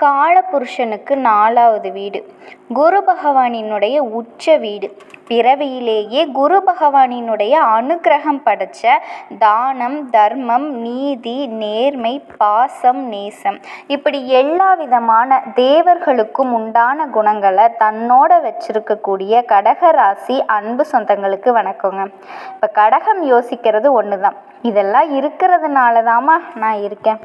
காலபுருஷனுக்கு 4வது வீடு, குரு பகவானினுடைய உச்ச வீடு. பிறவியிலேயே குரு பகவானினுடைய அனுக்கிரகம் படைச்ச தானம், தர்மம், நீதி, நேர்மை, பாசம், நேசம், இப்படி எல்லா விதமான தேவர்களுக்கும் உண்டான குணங்களை தன்னோட வச்சிருக்கக்கூடிய கடகராசி அன்பு சொந்தங்களுக்கு வணக்கங்க. இப்போ கடகம் யோசிக்கிறது ஒன்று தான், இதெல்லாம் இருக்கிறதுனால தாம்மா நான் இருக்கேன்,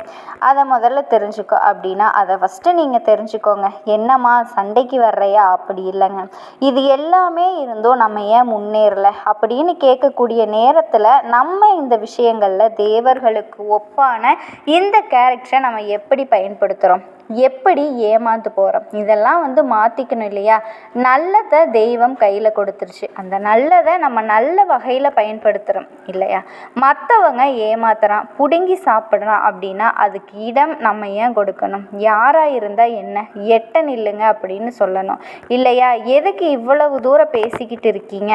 அதை முதல்ல தெரிஞ்சுக்கோ அப்படின்னா அதை ஃபஸ்ட்டு நீங்கள் தெரிஞ்சுக்கோங்க. என்னம்மா சண்டைக்கு வர்றையா? அப்படி இல்லைங்க, இது எல்லாமே இருந்தும் நம்ம ஏன் முன்னேறலை அப்படின்னு கேட்கக்கூடிய நேரத்தில் நம்ம இந்த விஷயங்களில் தேவர்களுக்கு ஒப்பான இந்த கேரக்டரை நம்ம எப்படி பயன்படுத்துகிறோம், எப்படி ஏமாந்து போகிறோம், இதெல்லாம் மாற்றிக்கணும் இல்லையா? நல்லதை தெய்வம் கையில் கொடுத்துருச்சு, அந்த நல்லதை நம்ம நல்ல வகையில் பயன்படுத்துகிறோம் இல்லையா? மற்றவங்க ஏமாத்துறான், பிடுங்கி சாப்பிட்றான் அப்படின்னா அதுக்கு இடம் நம்ம ஏன் கொடுக்கணும்? யாராக இருந்தால் என்ன, எட்ட நில்லுங்க அப்படின்னு சொல்லணும் இல்லையா? எதுக்கு இவ்வளவு தூரம் பேசிக்கிட்டு இருக்கீங்க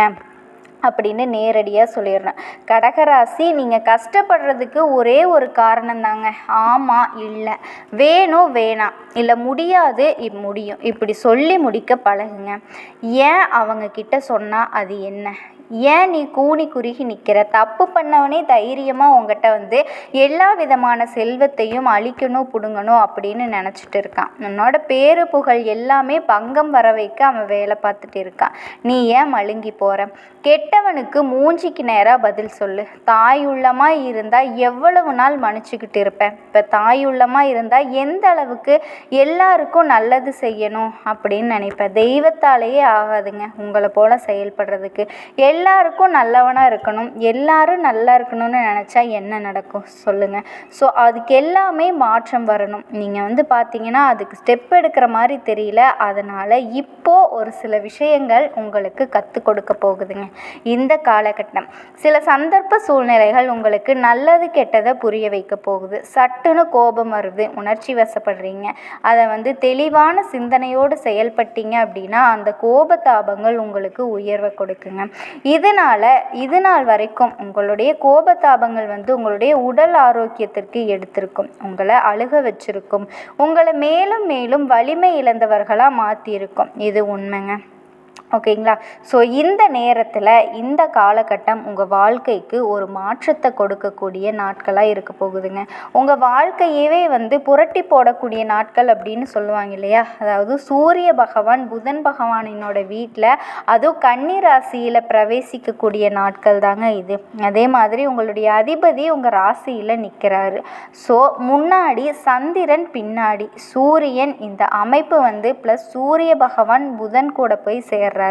அப்படின்னு நேரடியாக சொல்லிடுறேன். கடகராசி, நீங்கள் கஷ்டப்படுறதுக்கு ஒரே ஒரு காரணம் தாங்க. ஆமாம், இல்லை, வேணும், வேணாம், இல்லை முடியாது, முடியும், இப்படி சொல்லி முடிக்க பழகுங்க. ஏன் அவங்கக்கிட்ட சொன்னால் அது என்ன? ஏன் நீ கூனி குறுகி நிற்கிற? தப்பு பண்ணவனே தைரியமாக உங்கள்கிட்ட எல்லா விதமான செல்வத்தையும் அழிக்கணும், பிடுங்கணும் அப்படின்னு நினச்சிட்டு இருக்கான். உன்னோட பேரு புகழ் எல்லாமே பங்கம் வர வைக்க அவன் வேலை பார்த்துட்டு இருக்கான். நீ ஏன் மழுங்கி போகிற? கெட்டவனுக்கு மூஞ்சிக்கு நேராக பதில் சொல்லு. தாய் உள்ளமாக இருந்தால் எவ்வளவு நாள் மன்னிச்சுக்கிட்டு இருப்பேன்? இப்போ தாய் உள்ளமாக இருந்தால் எந்த அளவுக்கு எல்லாருக்கும் நல்லது செய்யணும் அப்படின்னு நினைப்பேன். தெய்வத்தாலேயே ஆகாதுங்க உங்களை போல் செயல்படுறதுக்கு. எல்லாருக்கும் நல்லவனாக இருக்கணும், எல்லாரும் நல்லா இருக்கணும்னு நினச்சா என்ன நடக்கும் சொல்லுங்கள்? ஸோ அதுக்கு எல்லாமே மாற்றம் வரணும். நீங்கள் பார்த்தீங்கன்னா அதுக்கு ஸ்டெப் எடுக்கிற மாதிரி தெரியல. அதனால் இப்போது ஒரு சில விஷயங்கள் உங்களுக்கு கற்றுக் கொடுக்க போகுதுங்க இந்த காலகட்டம். சில சந்தர்ப்ப சூழ்நிலைகள் உங்களுக்கு நல்லது கெட்டதை புரிய வைக்க போகுது. சட்டுன்னு கோபம் வருது, உணர்ச்சி வசப்படுறீங்க. அதை தெளிவான சிந்தனையோடு செயல்பட்டீங்க அப்படின்னா அந்த கோபதாபங்கள் உங்களுக்கு உயர்வை கொடுக்குங்க. இது நாள் வரைக்கும் உங்களுடைய கோபதாபங்கள் உங்களுடைய உடல் ஆரோக்கியத்திற்கு எடுத்திருக்கும், உங்களை அழுக வச்சிருக்கும், உங்களை மேலும் மேலும் வலிமை இழந்தவர்களாக மாற்றியிருக்கும். இது உண்மைங்க. ஓகேங்களா? ஸோ இந்த நேரத்தில் இந்த காலகட்டம் உங்கள் வாழ்க்கைக்கு ஒரு மாற்றத்தை கொடுக்கக்கூடிய நாட்களாக இருக்க போகுதுங்க. உங்கள் வாழ்க்கையவே புரட்டி போடக்கூடிய நாட்கள் அப்படின்னு சொல்லுவாங்க இல்லையா? அதாவது சூரிய பகவான் புதன் பகவானினோட வீட்டில், அதுவும் கன்னி ராசியில் பிரவேசிக்கக்கூடிய நாட்கள் தாங்க இது. அதே மாதிரி உங்களுடைய அதிபதி உங்கள் ராசியில் நிற்கிறாரு. ஸோ முன்னாடி சந்திரன், பின்னாடி சூரியன், இந்த அமைப்பு ப்ளஸ் சூரிய பகவான் புதன் கூட போய் சேர்றாரு.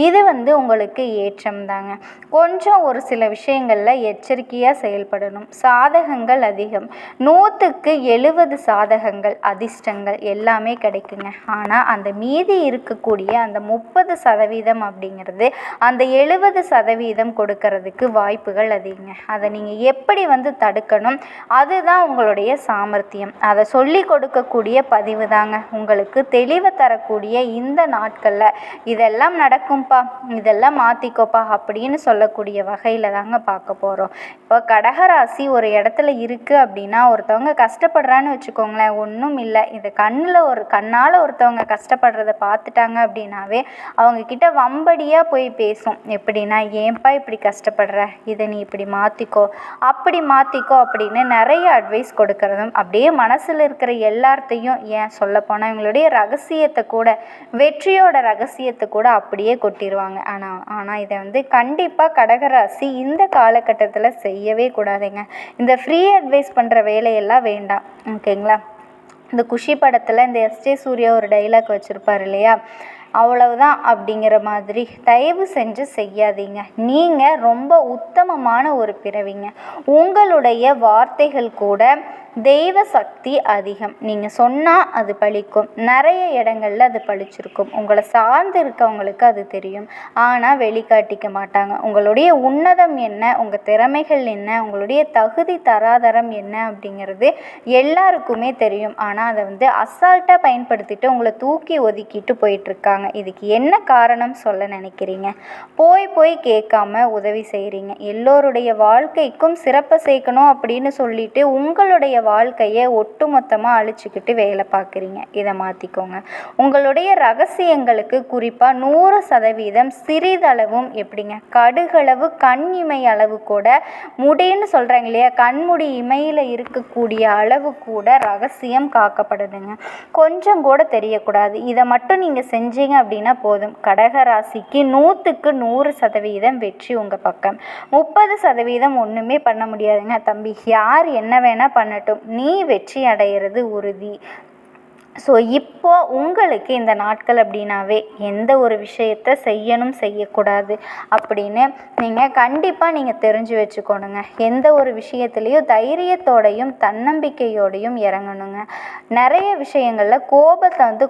இது உங்களுக்கு ஏற்றம் தாங்க. கொஞ்சம் ஒரு சில விஷயங்களில் எச்சரிக்கையாக செயல்படணும். சாதகங்கள் அதிகம், 100க்கு 70 சாதகங்கள், அதிர்ஷ்டங்கள் எல்லாமே கிடைக்குங்க. ஆனால் அந்த மீதி இருக்கக்கூடிய அந்த 30% அப்படிங்கிறது அந்த 70% கொடுக்கறதுக்கு வாய்ப்புகள் அதிகங்க. அதை நீங்கள் எப்படி தடுக்கணும், அதுதான் உங்களுடைய சாமர்த்தியம். அதை சொல்லி கொடுக்கக்கூடிய பதிவு தாங்க உங்களுக்கு தெளிவை தரக்கூடிய இந்த நாட்களில் இதெல்லாம் நடக்கும்பா, இதெல்லாம் மாற்றிக்கோப்பா அப்படின்னு சொல்லக்கூடிய வகையில் தாங்க பார்க்க போகிறோம். இப்போ கடகராசி ஒரு இடத்துல இருக்குது அப்படின்னா, ஒருத்தவங்க கஷ்டப்படுறான்னு வச்சுக்கோங்களேன், ஒன்றும் இல்லை, இது கண்ணால் ஒருத்தவங்க கஷ்டப்படுறத பார்த்துட்டாங்க அப்படின்னாவே அவங்கக்கிட்ட வம்படியாக போய் பேசும். எப்படின்னா, ஏன்பா இப்படி கஷ்டப்படுற, இதை நீ இப்படி மாற்றிக்கோ, அப்படி மாற்றிக்கோ அப்படின்னு நிறைய அட்வைஸ் கொடுக்கறதும், அப்படியே மனசில் இருக்கிற எல்லாத்தையும், ஏன் சொல்லப்போனால் இவங்களுடைய ரகசியத்தை கூட, வெற்றியோட ரகசியத்தை கூட அப்படியே கொட்டிடுவாங்க. ஆனால் இதை கண்டிப்பாக கடகராசி இந்த காலகட்டத்தில் செய்யவே கூடாதுங்க. இந்த ஃப்ரீ அட்வைஸ் பண்ணுற வேலையெல்லாம் வேண்டாம். ஓகேங்களா? இந்த குஷி படத்தில் இந்த எஸ்ஜே சூர்யா ஒரு டைலாக் வச்சுருப்பார் இல்லையா? அவ்வளவுதான் அப்படிங்கிற மாதிரி தயவு செஞ்சு செய்யாதீங்க. நீங்கள் ரொம்ப உத்தமமான ஒரு பிறவிங்க. உங்களுடைய வார்த்தைகள் கூட தெய்வ சக்தி அதிகம். நீங்கள் சொன்னால் அது பலிக்கும், நிறைய இடங்களில் அது பலிச்சிருக்கும். உங்களை சார்ந்து இருக்கவங்களுக்கு அது தெரியும், ஆனால் வெளிக்காட்டிக்க மாட்டாங்க. உங்களுடைய உன்னதம் என்ன, உங்கள் திறமைகள் என்ன, உங்களுடைய தகுதி தராதரம் என்ன அப்படிங்கிறது எல்லாருக்குமே தெரியும். ஆனால் அதை அசால்ட்டாக பயன்படுத்திட்டு உங்களை தூக்கி ஒதுக்கிட்டு போயிட்டுருக்காங்க. இதுக்கு என்ன காரணம் சொல்ல நினைக்கிறீங்க? போய் கேட்காம உதவி செய்கிறீங்க. எல்லோருடைய வாழ்க்கைக்கும் சிறப்பை சேர்க்கணும் அப்படின்னு சொல்லிட்டு உங்களுடைய வாழ்க்கையை ஒட்டுமொத்தமாக அழிச்சிக்கிட்டு வேலை பார்க்குறீங்க. இதை மாற்றிக்கோங்க. உங்களுடைய ரகசியங்களுக்கு குறிப்பாக 100% சிறிதளவும் எப்படிங்க, கடுகளவு கண் இமை அளவு கூட, முடின்னு சொல்கிறாங்க இல்லையா, கண்முடி இமையில் இருக்கக்கூடிய அளவு கூட ரகசியம் காக்கப்படுதுங்க. கொஞ்சம் கூட தெரியக்கூடாது. இதை மட்டும் நீங்கள் செஞ்சீங்க அப்படின்னா போதும். கடகராசிக்கு 100க்கு 100% வெற்றி உங்கள் பக்கம். 30% ஒன்றுமே பண்ண முடியாதுங்க தம்பி. யார் என்ன வேணால் பண்ணட்டும், நீ வெற்றி அடைகிறது உறுதி. ஸோ இப்போ உங்களுக்கு இந்த நாட்கள் அப்படின்னாவே எந்த ஒரு விஷயத்த செய்யணும் செய்யக்கூடாது அப்படின்னு நீங்கள் கண்டிப்பாக தெரிஞ்சு வச்சுக்கணுங்க. எந்த ஒரு விஷயத்துலேயும் தைரியத்தோடையும் தன்னம்பிக்கையோடையும் இறங்கணுங்க. நிறைய விஷயங்களில் கோபத்தை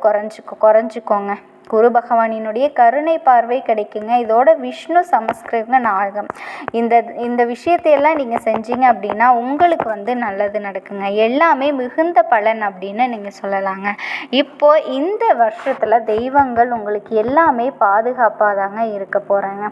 குறைஞ்சிக்கோங்க. குரு பகவானினுடைய கருணை பார்வை கிடைக்குங்க. இதோட விஷ்ணு சமஸ்கிருத நாகம் இந்த விஷயத்தையெல்லாம் நீங்கள் செஞ்சீங்க அப்படின்னா உங்களுக்கு நல்லது நடக்குங்க. எல்லாமே மிகுந்த பலன் அப்படின்னு நீங்கள் சொல்லலாங்க. இப்போ இந்த வருஷத்தில் தெய்வங்கள் உங்களுக்கு எல்லாமே பாதுகாப்பாக தாங்க இருக்க போகிறாங்க.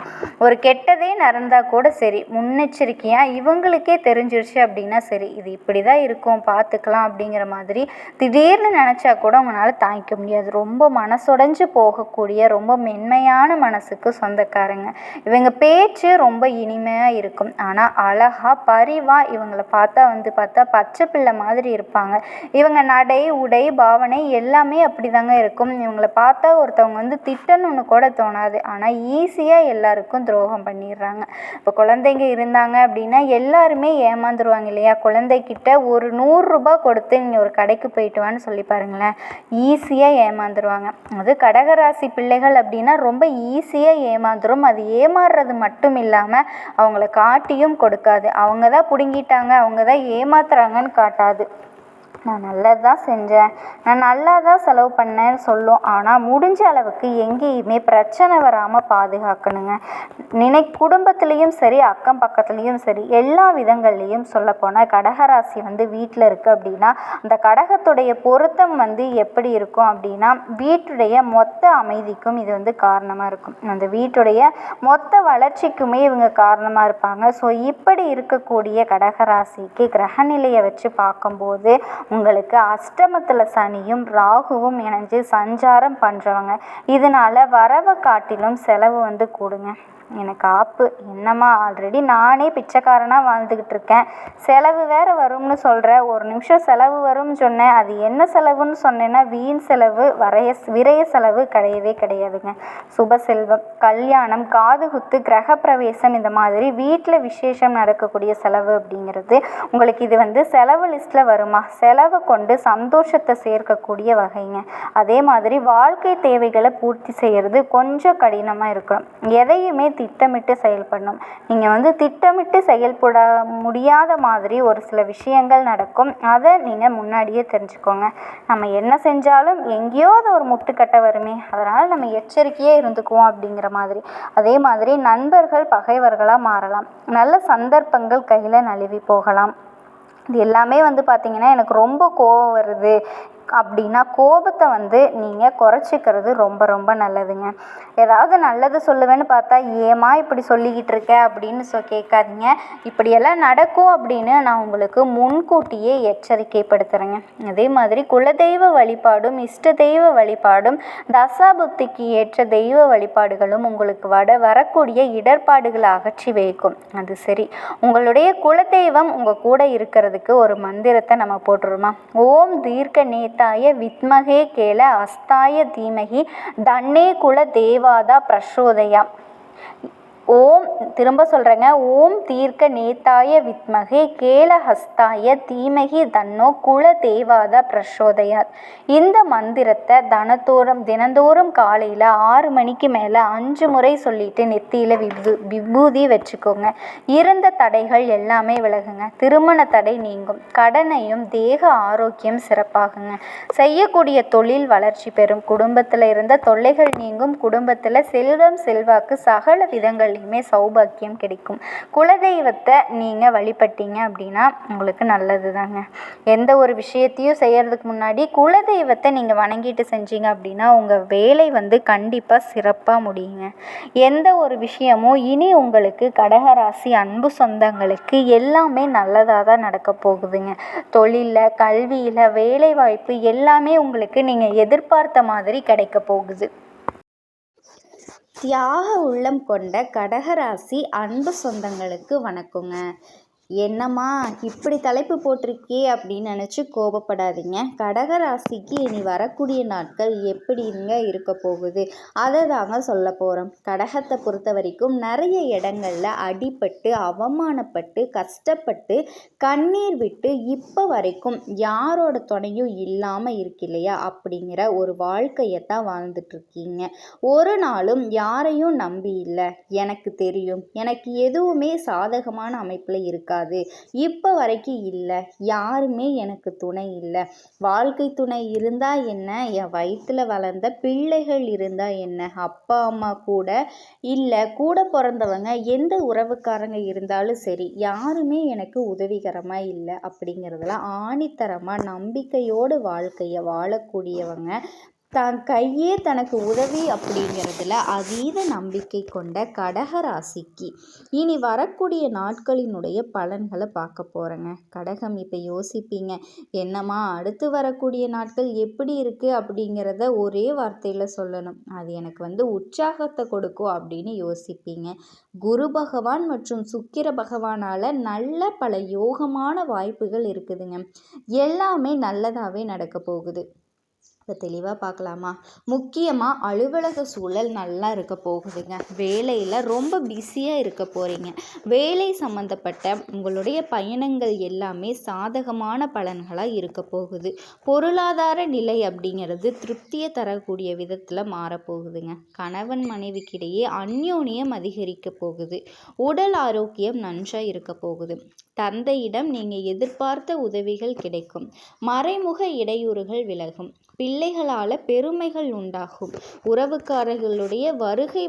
ஒரு கெட்டதே நடந்தால் கூட சரி, முன்னெச்சரிக்கையாக இவங்களுக்கே தெரிஞ்சிருச்சு அப்படின்னா சரி, இது இப்படி தான் இருக்கும் பார்த்துக்கலாம் அப்படிங்கிற மாதிரி திடீர்னு நினச்சா கூட உங்களால் தாங்கிக்க முடியாது. ரொம்ப மனசுடைஞ்சு போகக்கூடிய ரொம்ப மென்மையான மனசுக்கு சொந்தக்காரங்க. இவங்க பேச்சு ரொம்ப இனிமையாக இருக்கும். ஆனால் அழகாக பரிவாக இவங்களை பார்த்தா பச்சை பிள்ளை மாதிரி இருப்பாங்க. இவங்க நடை உடை பாவனை எல்லாமே அப்படி தாங்க இருக்கும். இவங்களை பார்த்தா ஒருத்தவங்க திட்டணும்னு கூட தோணாது. ஆனால் ஈஸியாக எல்லாருக்கும் துரோகம் பண்ணிடுறாங்க. இப்போ குழந்தைங்க இருந்தாங்க அப்படின்னா எல்லாருமே ஏமாந்துருவாங்க இல்லையா. குழந்தைகிட்ட ஒரு 100 ரூபாய் கொடுத்து நீங்கள் ஒரு கடைக்கு போயிட்டு வான்னு சொல்லி பாருங்களேன், ஈஸியாக ஏமாந்துருவாங்க. அது கடகராசி பிள்ளைகள் அப்படின்னா ரொம்ப ஈஸியாக ஏமாந்துரும். அது ஏமாறுறது மட்டும் இல்லாமல் அவங்கள காட்டியும் கொடுக்காது. அவங்க தான் பிடுங்கிட்டாங்க, அவங்க தான் ஏமாத்துறாங்கன்னு காட்டாது. நான் நல்லது தான் செஞ்சேன், நான் நல்லா தான் செலவு பண்ணேன்னு சொல்லும். ஆனால் முடிஞ்ச அளவுக்கு எங்கேயுமே பிரச்சனை வராமல் பாதுகாக்கணுங்க. குடும்பத்துலேயும் சரி, அக்கம் பக்கத்துலேயும் சரி, எல்லா விதங்கள்லேயும் சொல்லப்போனால் கடகராசி வீட்டில் இருக்குது அப்படின்னா அந்த கடகத்துடைய பொருத்தம் எப்படி இருக்கும் அப்படின்னா வீட்டுடைய மொத்த அமைதிக்கும் இது காரணமாக இருக்கும். அந்த வீட்டுடைய மொத்த வளர்ச்சிக்குமே இவங்க காரணமாக இருப்பாங்க. ஸோ இப்படி இருக்கக்கூடிய கடகராசிக்கு கிரகநிலையை வச்சு பார்க்கும்போது உங்களுக்கு அஷ்டமத்தில் சனியும் ராகுவும் இணைஞ்சு சஞ்சாரம் பண்ணுறவங்க. இதனால் வரவை காட்டிலும் செலவு கூடுங்க. எனக்கு ஆப்பு என்னம்மா, ஆல்ரெடி நானே பிச்சைக்காரனாக வாழ்ந்துக்கிட்டு இருக்கேன், செலவு வேறு வரும்னு சொல்கிற. ஒரு நிமிஷம் செலவு வரும்னு சொன்னேன், அது என்ன செலவுன்னு சொன்னேன்னா வீண் செலவு, விரய செலவு கிடையவே கிடையாதுங்க. சுப செல்வம், கல்யாணம், காது குத்து, கிரகப்பிரவேசம், இந்த மாதிரி வீட்டில் விசேஷம் நடக்கக்கூடிய செலவு அப்படிங்கிறது உங்களுக்கு இது செலவு லிஸ்ட்டில் வருமா? செலவை கொண்டு சந்தோஷத்தை சேர்க்கக்கூடிய வகைங்க. அதே மாதிரி வாழ்க்கை தேவைகளை பூர்த்தி செய்கிறது கொஞ்சம் கடினமாக இருக்கணும். எதையுமே திட்டமிட்டு செயல்படணும். நீங்கள் திட்டமிட்டு செயல்பட முடியாத மாதிரி ஒரு சில விஷயங்கள் நடக்கும். அதை நீங்கள் முன்னாடியே தெரிஞ்சுக்கோங்க. நம்ம என்ன செஞ்சாலும் எங்கேயோ அது ஒரு முட்டுக்கட்டை வருமே, அதனால் நம்ம எச்சரிக்கையே இருந்துக்குவோம் அப்படிங்கிற மாதிரி. அதே மாதிரி நண்பர்கள் பகைவர்களாக மாறலாம். நல்ல சந்தர்ப்பங்கள் கையில் நழுவி போகலாம். இது எல்லாமே பார்த்திங்கன்னா எனக்கு ரொம்ப கோபம் வருது அப்படின்னா கோபத்தை நீங்கள் குறைச்சிக்கிறது ரொம்ப ரொம்ப நல்லதுங்க. ஏதாவது நல்லது சொல்லுவேன்னு பார்த்தா ஏமா இப்படி சொல்லிக்கிட்டு இருக்க அப்படின்னு கேட்காதீங்க. இப்படியெல்லாம் நடக்கும் அப்படின்னு நான் உங்களுக்கு முன்கூட்டியே எச்சரிக்கைப்படுத்துகிறேங்க. அதே மாதிரி குலதெய்வ வழிபாடும் இஷ்ட தெய்வ வழிபாடும் தசாபுத்திக்கு ஏற்ற தெய்வ வழிபாடுகளும் உங்களுக்கு வரக்கூடிய இடர்பாடுகளை அகற்றி வைக்கும். அது சரி, உங்களுடைய குலதெய்வம் உங்கள் கூட இருக்கிறதுக்கு ஒரு மந்திரத்தை நம்ம போட்டுருமா? ஓம் தீர்க்க நேத்தாய வித்மகே கேல அஸ்தாய தீமகி தன்னே குல தேவாதா பிரசோதயா. ஓம், திரும்ப சொல்கிறேங்க, ஓம் தீர்க்க நேத்தாய வித்மகே கேலஹஸ்தாய தீமகி தன்னோ குல தேவாத பிரசோதயாத். இந்த மந்திரத்தை தினந்தோறும் காலையில் 6 மணிக்கு மேலே 5 முறை சொல்லிட்டு நெத்தியில் விபூதி வச்சுக்கோங்க. இருந்த தடைகள் எல்லாமே விலகுங்க. திருமண தடை நீங்கும். கடனையும் தேக ஆரோக்கியம் சிறப்பாகுங்க. செய்யக்கூடிய தொழில் வளர்ச்சி பெறும். குடும்பத்தில் இருந்த தொல்லைகள் நீங்கும். குடும்பத்தில் செல்வம் செல்வாக்கு சகல விதங்கள் விஷயங்கள்லையுமே சௌபாக்கியம் கிடைக்கும். குலதெய்வத்தை நீங்கள் வழிபட்டீங்க அப்படின்னா உங்களுக்கு நல்லது தாங்க. எந்த ஒரு விஷயத்தையும் செய்கிறதுக்கு முன்னாடி குலதெய்வத்தை நீங்கள் வணங்கிட்டு செஞ்சீங்க அப்படின்னா உங்கள் வேலை கண்டிப்பாக சிறப்பாக முடியுங்க. எந்த ஒரு விஷயமும் இனி உங்களுக்கு கடகராசி அன்பு சொந்தங்களுக்கு எல்லாமே நல்லதாக தான் நடக்க போகுதுங்க. தொழிலில், கல்வியில், வேலைவாய்ப்பு எல்லாமே உங்களுக்கு நீங்கள் எதிர்பார்த்த மாதிரி கிடைக்க போகுது. தியாக உள்ளம் கொண்ட கடகராசி அன்பு சொந்தங்களுக்கு வணக்கங்க. என்னம்மா இப்படி தலைப்பு போட்டிருக்கே அப்படின்னு நினச்சி கோபப்படாதீங்க. கடகராசிக்கு இனி வரக்கூடிய நாட்கள் எப்படிங்க இருக்க போகுது அதை தாங்க சொல்ல போகிறோம். கடகத்தை பொறுத்த வரைக்கும் நிறைய இடங்களில் அடிபட்டு, அவமானப்பட்டு, கஷ்டப்பட்டு, கண்ணீர் விட்டு இப்போ வரைக்கும் யாரோட துணையும் இல்லாமல் இருக்கு இல்லையா, அப்படிங்கிற ஒரு வாழ்க்கையை தான் வாழ்ந்துட்டுருக்கீங்க. ஒரு நாளும் யாரையும் நம்பி இல்லை, எனக்கு தெரியும், எனக்கு எதுவுமே சாதகமான அமைப்பில் இருக்கா, இப்போ வரைக்கும் இல்லை, யாருமே எனக்கு துணை இல்லை, வாழ்க்கை துணை இருந்தா என்ன, என் வயிற்றுல வளர்ந்த பிள்ளைகள் இருந்தா என்ன, அப்பா அம்மா கூட இல்லை, கூட பிறந்தவங்க எந்த உறவுக்காரங்க இருந்தாலும் சரி, யாருமே எனக்கு உதவிகரமாக இல்லை அப்படிங்கிறதுல ஆணித்தரமாக நம்பிக்கையோடு வாழ்க்கையை வாழக்கூடியவங்க, தான் கையே தனக்கு உதவி அப்படிங்கிறதுல அதீத நம்பிக்கை கொண்ட கடகராசிக்கு இனி வரக்கூடிய நாட்களினுடைய பலன்களை பார்க்க போகிறேங்க. கடகம் இப்போ யோசிப்பீங்க, என்னம்மா அடுத்து வரக்கூடிய நாட்கள் எப்படி இருக்குது அப்படிங்கிறத ஒரே வார்த்தையில் சொல்லணும், அது எனக்கு உற்சாகத்தை கொடுக்கும் அப்படின்னு யோசிப்பீங்க. குரு பகவான் மற்றும் சுக்கிர பகவானால் நல்ல பல யோகமான வாய்ப்புகள் இருக்குதுங்க. எல்லாமே நல்லதாகவே நடக்க போகுது. இப்போ தெளிவாக பார்க்கலாமா? முக்கியமாக அலுவலக சூழல் நல்லா இருக்க போகுதுங்க. வேலையில் ரொம்ப பிஸியாக இருக்க போகிறீங்க. வேலை சம்மந்தப்பட்ட உங்களுடைய பயணங்கள் எல்லாமே சாதகமான பலன்களாக இருக்க போகுது. பொருளாதார நிலை அப்படிங்கிறது திருப்தியை தரக்கூடிய விதத்தில் மாறப்போகுதுங்க. கணவன் மனைவிக்கிடையே அந்யோன்யம் அதிகரிக்க போகுது. உடல் ஆரோக்கியம் நன்றாக இருக்க போகுது. தந்தையிடம் நீங்கள் எதிர்பார்த்த உதவிகள் கிடைக்கும். மறைமுக இடையூறுகள் விலகும். பிள்ளைகளால் பெருமைகள் உண்டாகும். உறவுக்காரர்களுடைய வருகை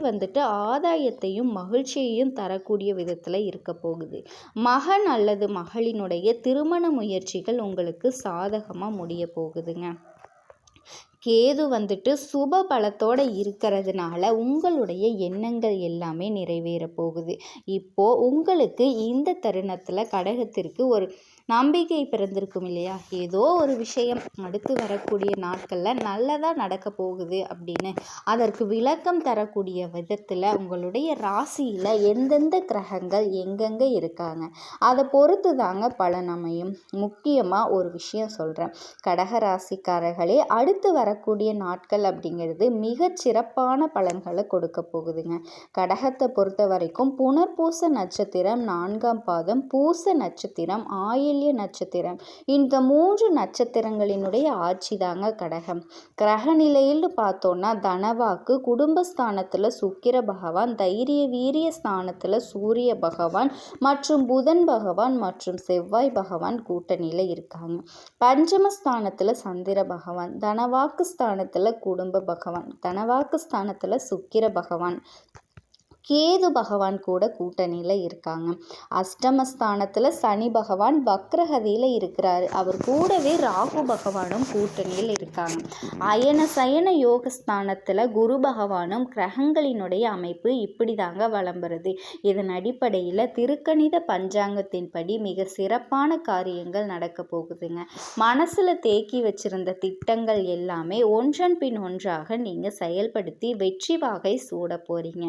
ஆதாயத்தையும் மகிழ்ச்சியையும் தரக்கூடிய விதத்தில் இருக்க போகுது. மகன் அல்லது மகளினுடைய திருமண முயற்சிகள் உங்களுக்கு சாதகமாக முடிய போகுதுங்க. கேது சுப பலத்தோடு இருக்கிறதுனால உங்களுடைய எண்ணங்கள் எல்லாமே நிறைவேற போகுது. இப்போது உங்களுக்கு இந்த தருணத்தில் கடகத்திற்கு ஒரு நம்பிக்கை பிறந்திருக்கும் இல்லையா, ஏதோ ஒரு விஷயம் அடுத்து வரக்கூடிய நாட்களில் நல்லதாக நடக்க போகுது அப்படின்னு. அதற்கு விளக்கம் தரக்கூடிய விதத்தில் உங்களுடைய ராசியில் எந்தெந்த கிரகங்கள் எங்கெங்கே இருக்காங்க அதை பொறுத்து தாங்க பலன் அமையும். முக்கியமாக ஒரு விஷயம் சொல்கிறேன், கடகராசிக்காரர்களே, அடுத்து வரக்கூடிய நாட்கள் அப்படிங்கிறது மிகச் சிறப்பான பலன்களை கொடுக்க போகுதுங்க. கடகத்தை பொறுத்த வரைக்கும் புனர்பூச நட்சத்திரம் 4ஆம் பாதம், பூச நட்சத்திரம், ஆயில்ய நட்சத்திரம், இந்த 3 நட்சத்திரங்களினுடைய ஆட்சி தாங்க கடகம். கிரக நிலையில் பார்த்தோன்னா தனவாக்கு குடும்பஸ்தானத்தில் சுக்கிர பகவான், தைரிய வீரிய ஸ்தானத்தில் சூரிய பகவான் மற்றும் புதன் பகவான் மற்றும் செவ்வாய் பகவான் கூட்டணியில் இருக்காங்க. பஞ்சமஸ்தானத்தில் சந்திர பகவான், தனவாக்கு ஸ்தானத்தில் குடும்ப பகவான், தனவாக்கு ஸ்தானத்தில் சுக்கிர பகவான், கேது பகவான் கூட கூட்டணியில் இருக்காங்க. அஷ்டமஸ்தானத்தில் சனி பகவான் வக்ரகதியில் இருக்கிறாரு. அவர் கூடவே ராகு பகவானும் கூட்டணியில் இருக்காங்க. அயன சயன யோகஸ்தானத்தில் குரு பகவானும் கிரகங்களினுடைய அமைப்பு இப்படி தாங்க வளம்புறது. இதன் அடிப்படையில் திருக்கணித பஞ்சாங்கத்தின்படி மிக சிறப்பான காரியங்கள் நடக்க போகுதுங்க. மனசில் தேக்கி வச்சிருந்த திட்டங்கள் எல்லாமே ஒன்றன் பின் ஒன்றாக நீங்கள் செயல்படுத்தி வெற்றி வாகை சூட போகிறீங்க.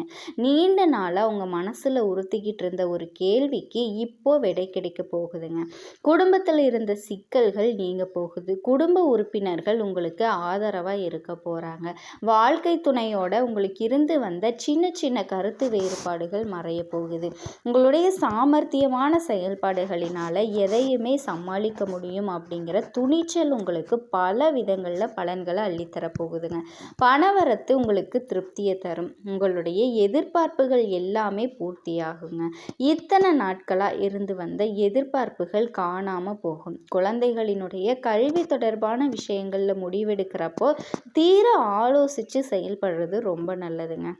நீண்ட நாளாக உங்கள் மனசில் உறுத்திக்கிட்டு இருந்த ஒரு கேள்விக்கு இப்போ விடை கிடைக்க போகுதுங்க. குடும்பத்தில் இருந்த சிக்கல்கள் நீங்க போகுது. குடும்ப உறுப்பினர்கள் உங்களுக்கு ஆதரவாக இருக்க போகிறாங்க. வாழ்க்கை துணையோட உங்களுக்கு இருந்து வந்த சின்ன சின்ன கருத்து வேறுபாடுகள் மறைய போகுது. உங்களுடைய சாமர்த்தியமான செயல்பாடுகளினால் எதையுமே சமாளிக்க முடியும் அப்படிங்கிற துணிச்சல் உங்களுக்கு பல விதங்களில் பலன்களை அள்ளித்தரப்போகுதுங்க. பணவரத்து உங்களுக்கு திருப்தியை தரும். உங்களுடைய எதிர்பார்ப்புகள் எல்லாமே பூர்த்தியாகுங்க. இத்தனை நாட்களாக இருந்து வந்த எதிர்பார்ப்புகள் காணாமல் போகும். குழந்தைகளினுடைய கல்வி தொடர்பான விஷயங்களில் முடிவெடுக்கிறப்போ தீர ஆலோசித்து செயல்படுறது ரொம்ப நல்லதுங்க.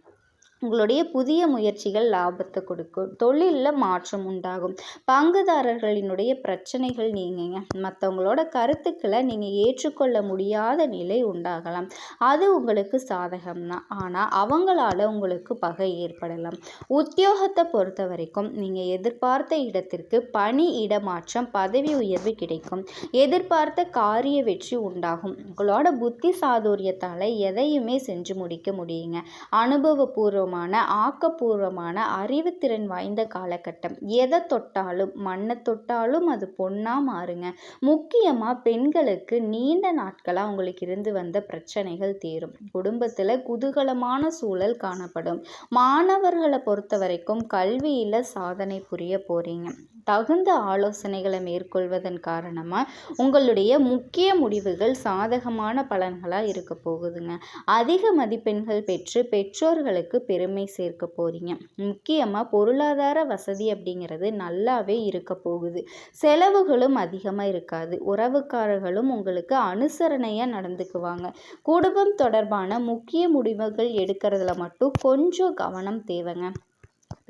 உங்களுடைய புதிய முயற்சிகள் லாபத்தை கொடுக்கும். தொழிலில் மாற்றம் உண்டாகும். பங்குதாரர்களினுடைய பிரச்சனைகள் நீங்குங்க. மற்றவங்களோட கருத்துக்களை நீங்கள் ஏற்றுக்கொள்ள முடியாத நிலை உண்டாகலாம். அது உங்களுக்கு சாதகம்தான். ஆனால் அவங்களால உங்களுக்கு பகை ஏற்படலாம். உத்தியோகத்தை பொறுத்த வரைக்கும் நீங்கள் எதிர்பார்த்த இடத்திற்கு பணி இடமாற்றம், பதவி உயர்வு கிடைக்கும். எதிர்பார்த்த காரிய வெற்றி உண்டாகும். உங்களோட புத்தி சாதுரியத்தால் எதையுமே செஞ்சு முடிக்க முடியுங்க. அனுபவபூர்வமான ஆக்கப்பூர்வமான அறிவுத்திறன் வாய்ந்த காலகட்டம். எதை தொட்டாலும் மண்ணை தொட்டாலும் அது பொண்ணா மாறுங்க. முக்கியமாக பெண்களுக்கு நீண்ட நாட்களாக உங்களுக்கு இருந்து வந்த பிரச்சனைகள் தீரும். குடும்பத்தில் குதூகலமான சூழல் காணப்படும். மாணவர்களை பொறுத்த வரைக்கும் கல்வியில் சாதனை புரிய போறீங்க. தகுந்த ஆலோசனைகளை மேற்கொள்வதன் காரணமாக உங்களுடைய முக்கிய முடிவுகள் சாதகமான பலன்களாக இருக்க போகுதுங்க. அதிக மதிப்பெண்கள் பெற்று பெற்றோர்களுக்கு பெருமை சேர்க்க போறீங்க. முக்கியமாக பொருளாதார வசதி அப்படிங்கிறது நல்லாவே இருக்க போகுது. செலவுகளும் அதிகமாக இருக்காது. உறவுக்காரர்களும் உங்களுக்கு அனுசரணையாக நடந்துக்குவாங்க. குடும்பம் தொடர்பான முக்கிய முடிவுகள் எடுக்கிறதுல மட்டும் கொஞ்சம் கவனம் தேவைங்க.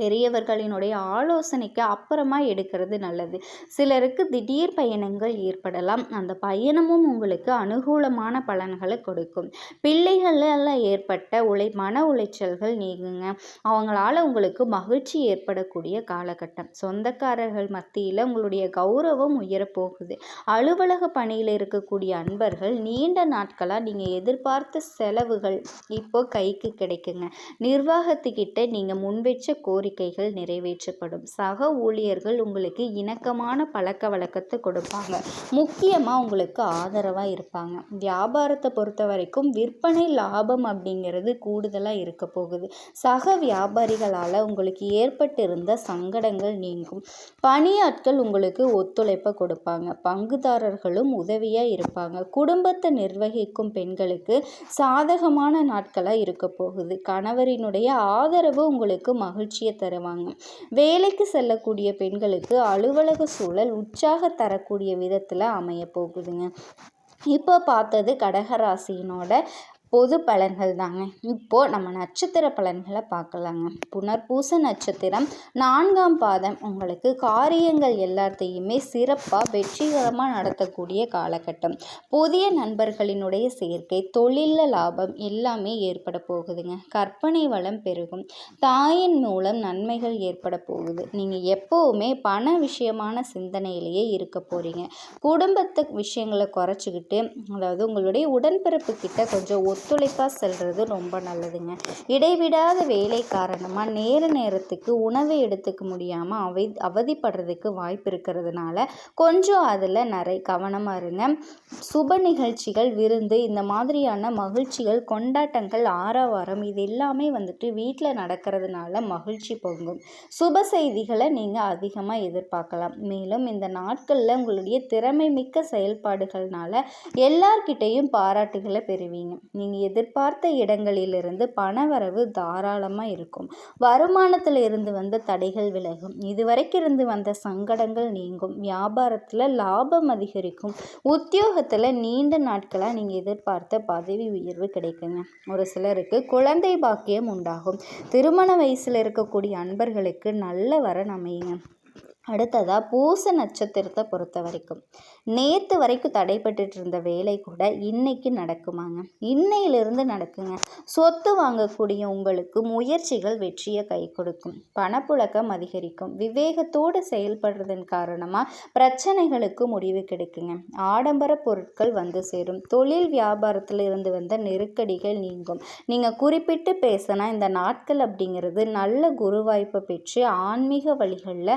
பெரியவர்களினுடைய ஆலோசனைக்கு அப்புறமா எடுக்கிறது நல்லது. சிலருக்கு திடீர் பயணங்கள் ஏற்படலாம். அந்த பயணமும் உங்களுக்கு அனுகூலமான பலன்களை கொடுக்கும். பிள்ளைகளால் ஏற்பட்ட மன உளைச்சல்கள் நீங்குங்க. அவங்களால உங்களுக்கு மகிழ்ச்சி ஏற்படக்கூடிய காலகட்டம். சொந்தக்காரர்கள் மத்தியில் உங்களுடைய கௌரவம் உயரப்போகுது. அலுவலக பணியில் இருக்கக்கூடிய அன்பர்கள் நீண்ட நாட்களாக நீங்கள் எதிர்பார்த்த செலவுகள் இப்போ கைக்கு கிடைக்குங்க. நிர்வாகத்துக்கிட்ட நீங்கள் முன்வெச்ச கோரிக்கைகள் நிறைவேற்றப்படும். சக ஊழியர்கள் உங்களுக்கு இணக்கமான பழக்க வழக்கத்தை கொடுப்பாங்க. முக்கியமாக உங்களுக்கு ஆதரவாக இருப்பாங்க. வியாபாரத்தை பொறுத்த வரைக்கும் விற்பனை லாபம் அப்படிங்கிறது கூடுதலாக இருக்க போகுது. சக வியாபாரிகளால் உங்களுக்கு ஏற்பட்டிருந்த சங்கடங்கள் நீங்கும். பணியாட்கள் உங்களுக்கு ஒத்துழைப்பை கொடுப்பாங்க. பங்குதாரர்களும் உதவியாக இருப்பாங்க. குடும்பத்தை நிர்வகிக்கும் பெண்களுக்கு சாதகமான நாட்களாக இருக்க போகுது. கணவரினுடைய ஆதரவு உங்களுக்கு மகிழ்ச்சியை தருவாங்க. வேலைக்கு செல்லக்கூடிய பெண்களுக்கு அலுவலக சூழல் உற்சாக தரக்கூடிய விதத்தில் அமைய போகுதுங்க. இப்போ பார்த்தது கடகராசியினோட பொது பலன்கள் தாங்க. இப்போது நம்ம நட்சத்திர பலன்களை பார்க்கலாங்க. புனர்பூச நட்சத்திரம் 4ஆம் பாதம் உங்களுக்கு காரியங்கள் எல்லாத்தையுமே சிறப்பாக வெற்றிகரமாக நடத்தக்கூடிய காலகட்டம். புதிய நண்பர்களினுடைய சேர்க்கை, தொழிலில் லாபம் எல்லாமே ஏற்பட போகுதுங்க. கற்பனை வளம் பெருகும். தாயின் மூலம் நன்மைகள் ஏற்பட போகுது. நீங்கள் எப்போவுமே பண விஷயமான சிந்தனையிலேயே இருக்க போகிறீங்க. குடும்பத்து விஷயங்களை குறைச்சிக்கிட்டு, அதாவது உங்களுடைய உடன்பிறப்பு கிட்ட கொஞ்சம் ஒத்துழைப்பாக செல்வது ரொம்ப நல்லதுங்க. இடைவிடாத வேலை காரணமாக நேரத்துக்கு உணவை எடுத்துக்க முடியாமல் அவதிப்படுறதுக்கு வாய்ப்பு இருக்கிறதுனால கொஞ்சம் அதில் நிறைய கவனமாக இருங்க. சுப நிகழ்ச்சிகள், விருந்து, இந்த மாதிரியான மகிழ்ச்சிகள், கொண்டாட்டங்கள், ஆரவாரம் இது எல்லாமே வீட்டில் நடக்கிறதுனால மகிழ்ச்சி பொங்கும். சுப செய்திகளை நீங்கள் அதிகமாக எதிர்பார்க்கலாம். மேலும் இந்த நாட்களில் உங்களுடைய திறமை மிக்க செயல்பாடுகள்னால எல்லார்கிட்டையும் பாராட்டுகளை பெறுவீங்க. நீங்கள் எதிர்பார்த்த இடங்களிலிருந்து பணவரவு தாராளமாக இருக்கும். வருமானத்தில் இருந்து வந்த தடைகள் விலகும். இதுவரைக்கும் இருந்து வந்த சங்கடங்கள் நீங்கும். வியாபாரத்தில் லாபம் அதிகரிக்கும். உத்தியோகத்தில் நீண்ட நாட்களாக நீங்கள் எதிர்பார்த்த பதவி உயர்வு கிடைக்குங்க. ஒரு சிலருக்கு குழந்தை பாக்கியம் உண்டாகும். திருமண வயசில் இருக்கக்கூடிய அன்பர்களுக்கு நல்ல வரன் அமையுங்க. அடுத்ததாக பூச நட்சத்திரத்தை பொறுத்த வரைக்கும் நேற்று வரைக்கும் தடைப்பட்டு இருந்த வேலை கூட இன்னைக்கு நடக்குமாங்க. இன்னையிலிருந்து நடக்குங்க. சொத்து வாங்கக்கூடிய உங்களுக்கு முயற்சிகள் வெற்றியை கை கொடுக்கும். பணப்புழக்கம் அதிகரிக்கும். விவேகத்தோடு செயல்படுறதன் காரணமாக பிரச்சனைகளுக்கு முடிவு கிடைக்குங்க. ஆடம்பர பொருட்கள் வந்து சேரும். தொழில் வியாபாரத்தில் இருந்து வந்த நெருக்கடிகள் நீங்கும். நீங்கள் குறிப்பிட்டு பேசினா இந்த நாட்கள் அப்படிங்கிறது நல்ல குரு வாய்ப்பை பெற்று ஆன்மீக வழிகளில்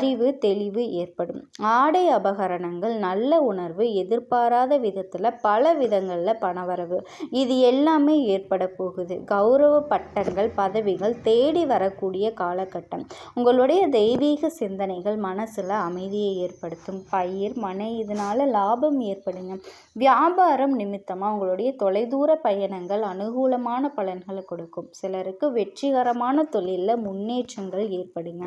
அறிவு தெளிவு ஏற்படும். ஆடை அபகரணங்கள், நல்ல உணர்வு, எதிர்பாராத விதத்தில் பல விதங்களில் பணவரவு இது எல்லாமே ஏற்பட போகுது. கௌரவ பட்டங்கள், பதவிகள் தேடி வரக்கூடிய காலகட்டம். உங்களுடைய தெய்வீக சிந்தனைகள் மனசில் அமைதியை ஏற்படுத்தும். பயிர், மனை இதனால் லாபம் ஏற்படுங்க. வியாபாரம் நிமித்தமாக உங்களுடைய தொலைதூர பயணங்கள் அனுகூலமான பலன்களை கொடுக்கும். சிலருக்கு வெற்றிகரமான தொழிலில் முன்னேற்றங்கள் ஏற்படுங்க.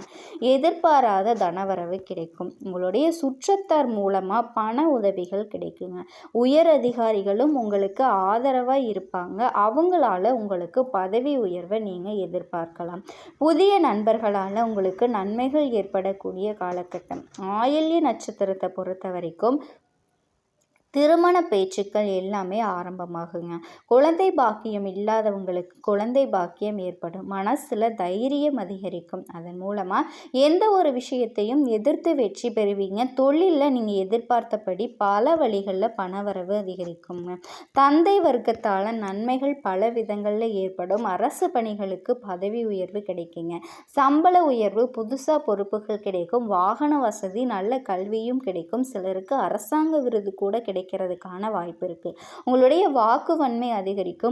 எதிர்பாராத தனவரவு கிடைக்கும். உங்களுடைய சுற்றத்தார் மூலமாக பண உதவிகள் கிடைக்குங்க. உயர் அதிகாரிகளும் உங்களுக்கு ஆதரவாக இருப்பாங்க. அவங்களால உங்களுக்கு பதவி உயர்வை நீங்கள் எதிர்பார்க்கலாம். புதிய நண்பர்களால் உங்களுக்கு நன்மைகள் ஏற்படக்கூடிய காலகட்டம். ஆயில்ய நட்சத்திரத்தை பொறுத்த வரைக்கும் திருமண பேச்சுக்கள் எல்லாமே ஆரம்பமாகுங்க. குழந்தை பாக்கியம் இல்லாதவங்களுக்கு குழந்தை பாக்கியம் ஏற்படும். மனசில் தைரியம் அதிகரிக்கும். அதன் மூலமாக எந்த ஒரு விஷயத்தையும் எதிர்த்து வெற்றி பெறுவீங்க. தொழிலில் நீங்கள் எதிர்பார்த்தபடி பல வழிகளில் பணவரவு அதிகரிக்குங்க. தந்தை வர்க்கத்தால் நன்மைகள் பல விதங்களில் ஏற்படும். அரசு பணிகளுக்கு பதவி உயர்வு கிடைக்குங்க. சம்பள உயர்வு, புதுசாக பொறுப்புகள் கிடைக்கும். வாகன வசதி, நல்ல கல்வியும் கிடைக்கும். சிலருக்கு அரசாங்க விருது கூட கிடைக்கிறதுக்கான வாய்ப்பு இருக்குது. உங்களுடைய வாக்கு வன்மை அதிகரிக்கும்.